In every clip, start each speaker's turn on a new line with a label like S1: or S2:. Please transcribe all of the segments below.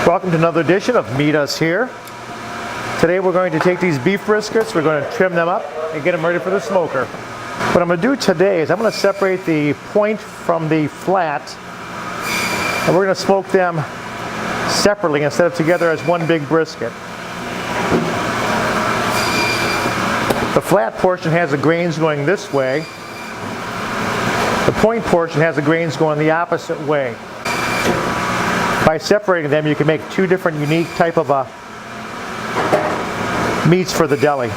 S1: Welcome to another edition of Meet Us Here. Today we're going to take these beef briskets, we're going to trim them up and get them ready for the smoker. What I'm going to do today is I'm going to separate the point from the flat, and we're going to smoke them separately instead of together as one big brisket. The flat portion has the grains going this way. The point portion has the grains going the opposite way. By separating them, you can make two different unique type of meats for the deli.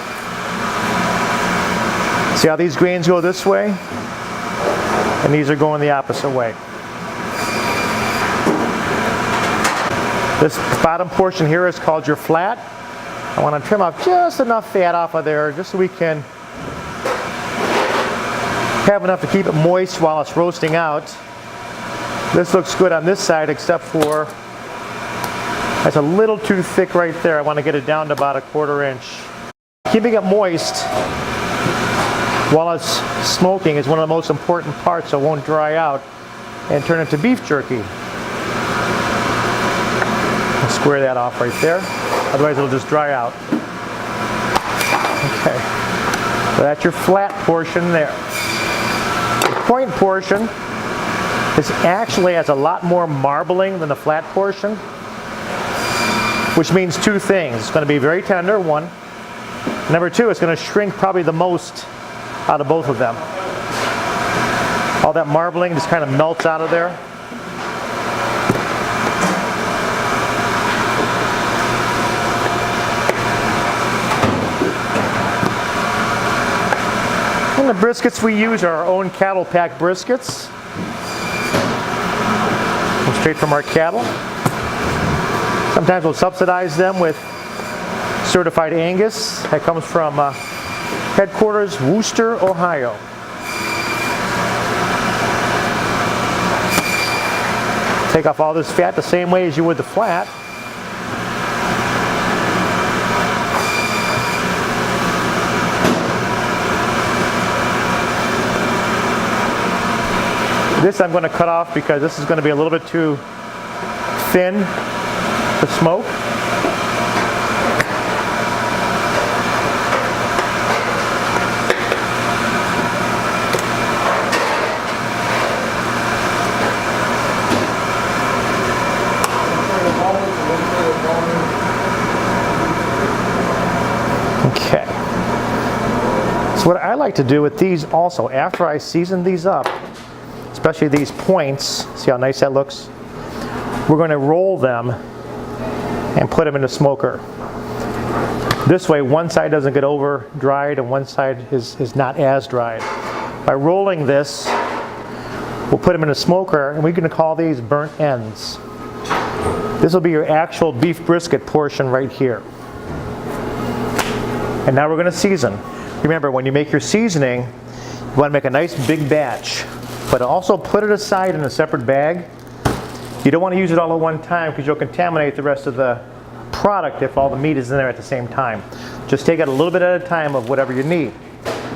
S1: See how these grains go this way? And these are going the opposite way. This bottom portion here is called your flat. I want to trim off just enough fat off of there just so we can have enough to keep it moist while it's roasting out. This looks good on this side except for that's a little too thick right there. I want to get it down to about a 1/4 inch. Keeping it moist while it's smoking is one of the most important parts so it won't dry out and turn into beef jerky. I'll square that off right there. Otherwise it'll just dry out. Okay. So that's your flat portion there. The point portion this actually has a lot more marbling than the flat portion, which means two things. It's going to be very tender, one. Number two, it's going to shrink probably the most out of both of them. All that marbling just kind of melts out of there. And the briskets we use are our own cattle pack briskets. Straight from our cattle. Sometimes we'll subsidize them with certified Angus. That comes from headquarters, Wooster, Ohio. Take off all this fat the same way as you would the flat. This I'm going to cut off because this is going to be a little bit too thin to smoke. Okay. So what I like to do with these also, after I season these up, especially these points, see how nice that looks? We're going to roll them and put them in the smoker. This way one side doesn't get over dried and one side is not as dried. By rolling this, we'll put them in the smoker and we're going to call these burnt ends. This will be your actual beef brisket portion right here. And now we're going to season. Remember, when you make your seasoning, you want to make a nice big batch. But also put it aside in a separate bag. You don't want to use it all at one time because you'll contaminate the rest of the product if all the meat is in there at the same time. Just take it a little bit at a time of whatever you need.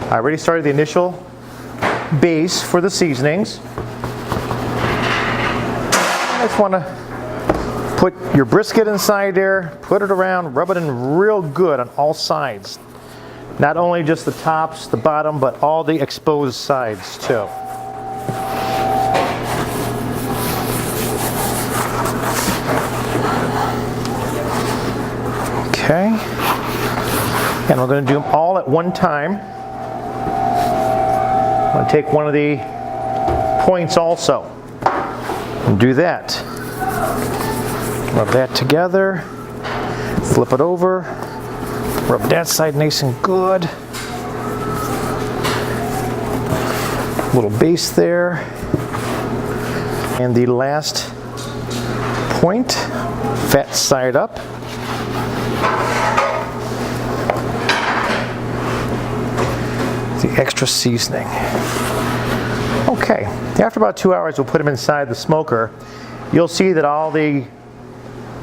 S1: I already started the initial base for the seasonings. I just want to put your brisket inside there, put it around, rub it in real good on all sides. Not only just the tops, the bottom, but all the exposed sides too. Okay, and we're going to do them all at one time. I'm going to take one of the points also and do that. Rub that together, flip it over, rub that side nice and good. Little base there. And the last point, fat side up. The extra seasoning. Okay, after about 2 hours we'll put them inside the smoker. You'll see that all the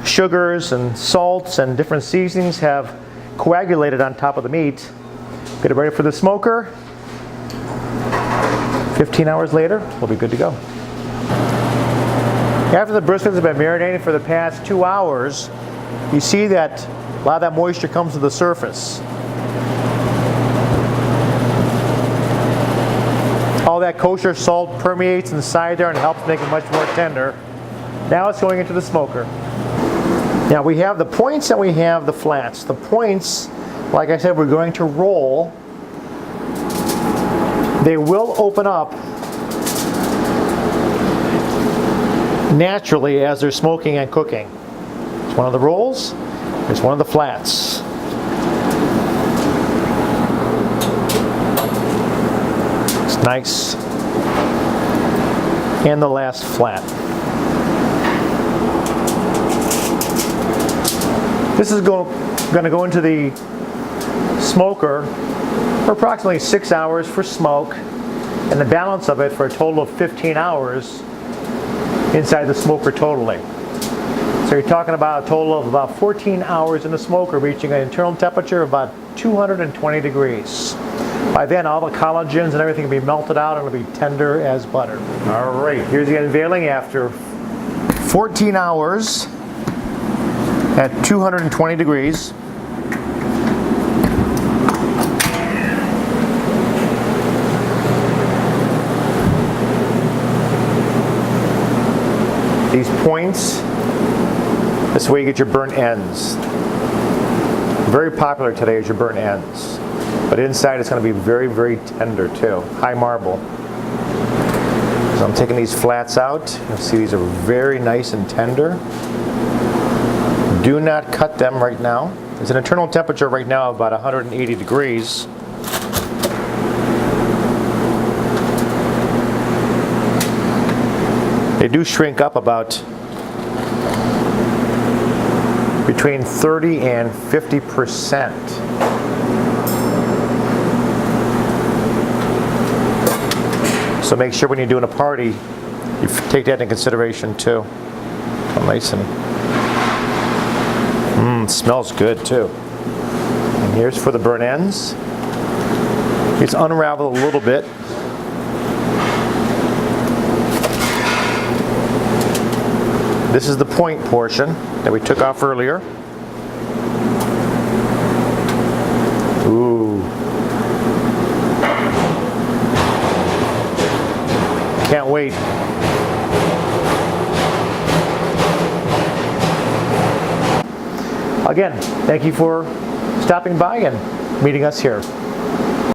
S1: sugars and salts and different seasonings have coagulated on top of the meat. Get it ready for the smoker. 15 hours later, we'll be good to go. After the briskets have been marinating for the past 2 hours, you see that a lot of that moisture comes to the surface. All that kosher salt permeates inside there and helps make it much more tender. Now it's going into the smoker. Now we have the points and we have the flats. The points, like I said, we're going to roll. They will open up naturally as they're smoking and cooking. It's one of the rolls, it's one of the flats. It's nice. And the last flat. This is going to go into the smoker for approximately 6 hours for smoke, and the balance of it for a total of 15 hours inside the smoker totally. So you're talking about a total of about 14 hours in the smoker, reaching an internal temperature of about 220 degrees. By then, all the collagens and everything will be melted out and it'll be tender as butter. All right, here's the unveiling after 14 hours at 220 degrees. These points, this is where you get your burnt ends. Very popular today is your burnt ends. But inside it's going to be very, very tender too. High marble. So I'm taking these flats out. You'll see these are very nice and tender. Do not cut them right now. There's an internal temperature right now of about 180 degrees. They do shrink up about between 30 and 50%. So make sure when you're doing a party, you take that into consideration too. Nice and smells good too. And here's for the burnt ends. It's unraveled a little bit. This is the point portion that we took off earlier. Ooh. Can't wait. Again, thank you for stopping by and meeting us here.